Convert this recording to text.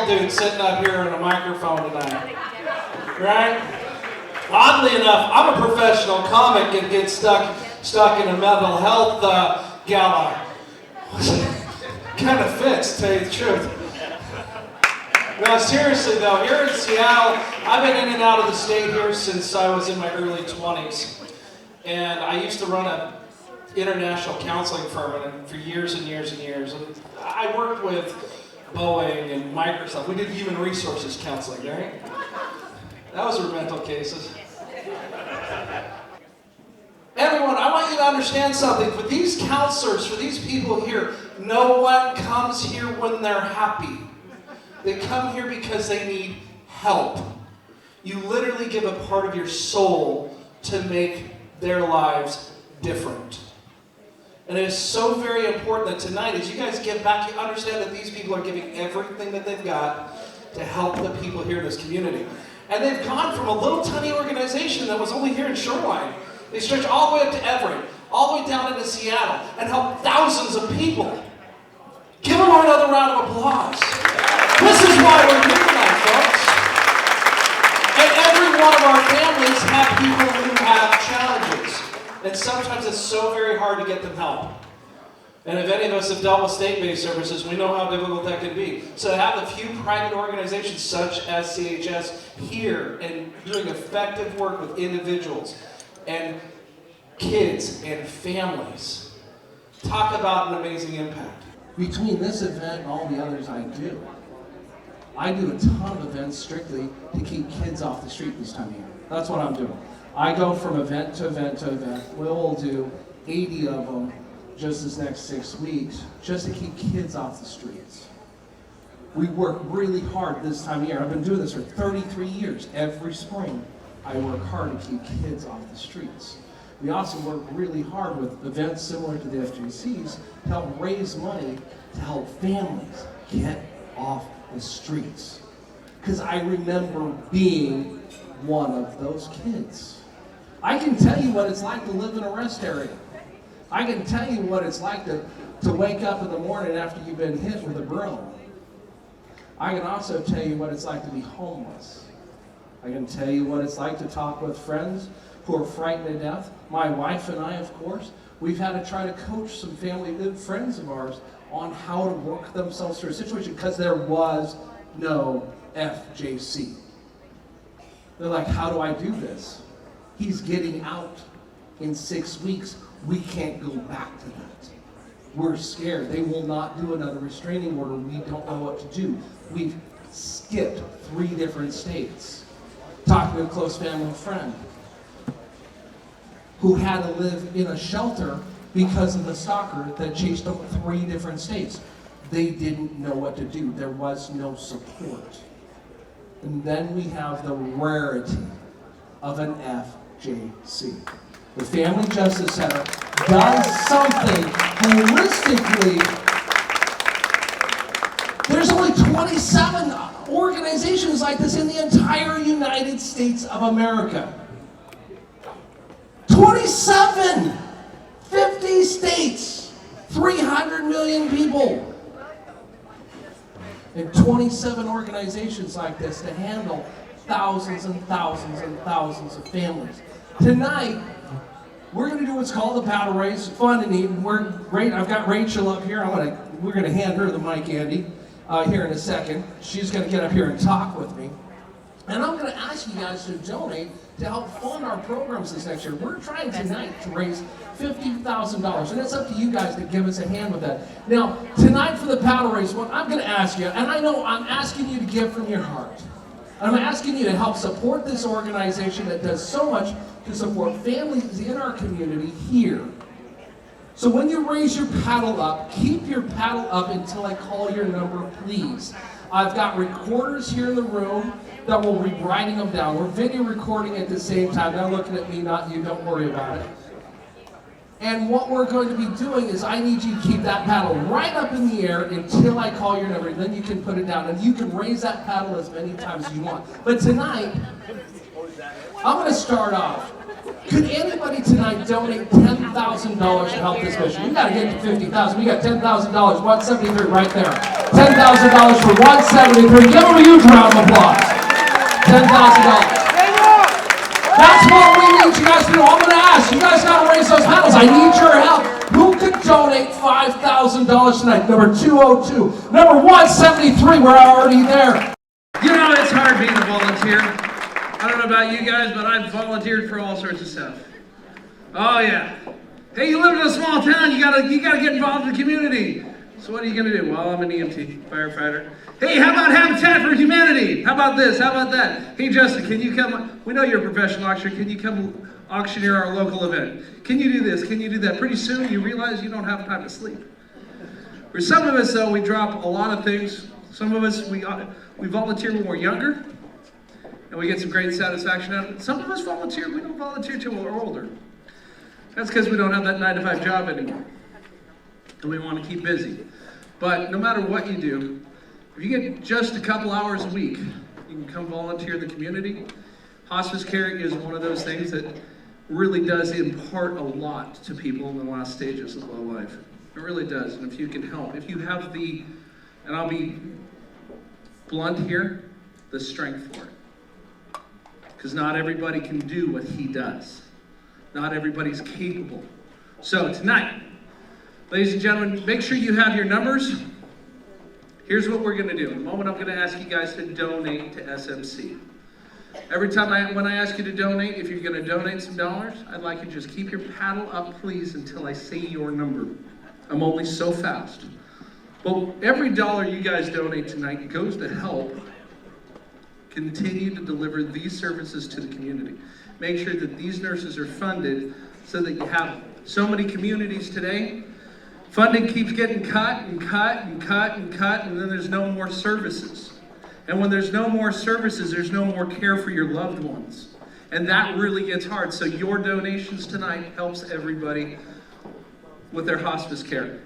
old dude sitting up here on a microphone tonight. Right? Oddly enough, I'm a professional comic and get stuck in a mental health gala. Kind of fits, to tell you the truth. No, seriously though, here in Seattle, I've been in and out of the state here since I was in my early 20s. And I used to run an international counseling firm for years and years and years. And I worked with Boeing and Microsoft. We did human resources counseling, right? Those were mental cases. Everyone, I want you to understand something. For these counselors, for these people here, no one comes here when they're happy. They come here because they need help. You literally give a part of your soul to make their lives different. And it is so very important that tonight, as you guys get back, you understand that these people are giving everything that they've got to help the people here in this community. And they've gone from a little tiny organization that was only here in Shoreline. They stretch all the way up to Everett, all the way down into Seattle, and help thousands of people. Give them another round of applause. This is why we're here tonight, folks. And every one of our families have people who have challenges. And sometimes it's so very hard to get them help. And if any of us have dealt with state-based services, we know how difficult that can be. So to have a few private organizations such as CHS here and doing effective work with individuals and kids and families, talk about an amazing impact. Between this event and all the others I do a ton of events strictly to keep kids off the street this time of year. That's what I'm doing. I go from event to event to event. We'll do 80 of them just this next 6 weeks, just to keep kids off the streets. We work really hard this time of year. I've been doing this for 33 years. Every spring, I work hard to keep kids off the streets. We also work really hard with events similar to the FGCs to help raise money to help families get off the streets. Because I remember being one of those kids. I can tell you what it's like to live in a rest area. I can tell you what it's like to wake up in the morning after you've been hit with a broom. I can also tell you what it's like to be homeless. I can tell you what it's like to talk with friends who are frightened to death. My wife and I, of course, we've had to try to coach some family and friends of ours on how to work themselves through a situation because there was no FJC. They're like, how do I do this? He's getting out in 6 weeks. We can't go back to that. We're scared. They will not do another restraining order. We don't know what to do. We've skipped 3 different states. Talking to a close family friend who had to live in a shelter because of the stalker that chased them 3 different states. They didn't know what to do. There was no support. And then we have the rarity of an FJC. The Family Justice Center does something holistically. There's only 27 organizations like this in the entire United States of America. 27! 50 states, 300 million people. And 27 organizations like this to handle thousands and thousands and thousands of families. Tonight, we're going to do what's called the paddle race. Fun and neat. I've got Rachel up here. We're going to hand her the mic, Andy, here in a second. She's going to get up here and talk with me. And I'm going to ask you guys to donate to help fund our programs this next year. We're trying tonight to raise $50,000, and it's up to you guys to give us a hand with that. Now, tonight for the paddle race, what I'm going to ask you, and I know I'm asking you to give from your heart. I'm asking you to help support this organization that does so much to support families in our community here. So when you raise your paddle up, keep your paddle up until I call your number, please. I've got recorders here in the room that will be writing them down. We're video recording at the same time. Now looking at me, not you, don't worry about it. And what we're going to be doing is I need you to keep that paddle right up in the air until I call your number. And then you can put it down. And you can raise that paddle as many times as you want. But tonight, I'm going to start off. Could anybody tonight donate $10,000 to help this mission? We got to get to 50,000. We got $10,000, 173 right there. $10,000 for 173. Give them a huge round of applause. $10,000. That's what we need you guys to do. I'm going to ask. You guys got to raise those handles. I need your help. Who could donate $5,000 tonight? Number 202. Number 173. We're already there. You know, it's hard being a volunteer. I don't know about you guys, but I've volunteered for all sorts of stuff. Oh yeah. Hey, you live in a small town, you gotta get involved in the community. So what are you gonna do? Well, I'm an EMT, firefighter. Hey, how about Habitat for Humanity? How about this? How about that? Hey, Justin, can you come? We know you're a professional auctioneer. Can you come auctioneer our local event? Can you do this? Can you do that? Pretty soon you realize you don't have time to sleep. For some of us, though, we drop a lot of things. Some of us, we volunteer when we're younger, and we get some great satisfaction out of it. Some of us volunteer, we don't volunteer till we're older. That's because we don't have that 9-to-5 job anymore, and we want to keep busy. But no matter what you do, if you get just a couple hours a week, you can come volunteer in the community. Hospice care is one of those things that really does impart a lot to people in the last stages of low life. It really does, and if you can help, if you have the, and I'll be blunt here, the strength for it. Because not everybody can do what he does. Not everybody's capable. So tonight, ladies and gentlemen, make sure you have your numbers. Here's what we're gonna do. In a moment, I'm gonna ask you guys to donate to SMC. Every time when I ask you to donate, if you're gonna donate some dollars, I'd like you to just keep your paddle up, please, until I say your number. I'm only so fast. Well, every dollar you guys donate tonight goes to help continue to deliver these services to the community. Make sure that these nurses are funded so that you have so many communities today. Funding keeps getting cut and cut and cut and cut, and then there's no more services. And when there's no more services, there's no more care for your loved ones. And that really gets hard. So your donations tonight helps everybody with their hospice care.